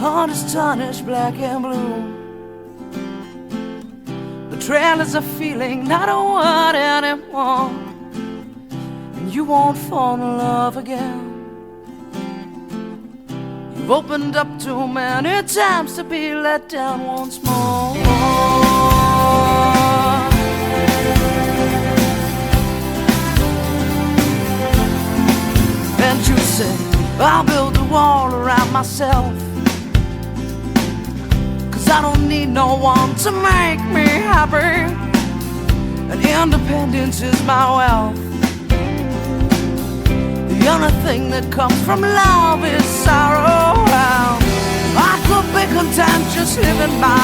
heart is tarnished black and blue. The trail is a feeling, not a word anymore, and you won't fall in love again. You've opened up too many times to be let down once more. And you say, I'll build a wall around myself, 'cause I don't need no one to make me happy, and independence is my wealth. The only thing that comes from love is sorrow. I could be content just living my